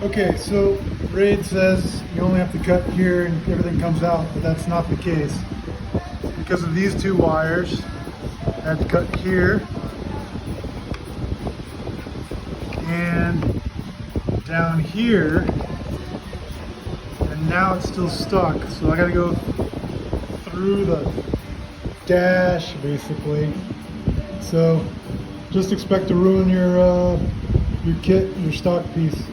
Okay, so Raid says you only have to cut here and everything comes out, but that's not the case. Because of these two wires, I had to cut here and down here, and now it's still stuck. So I gotta go through the dash basically. So just expect to ruin your kit, your stock piece.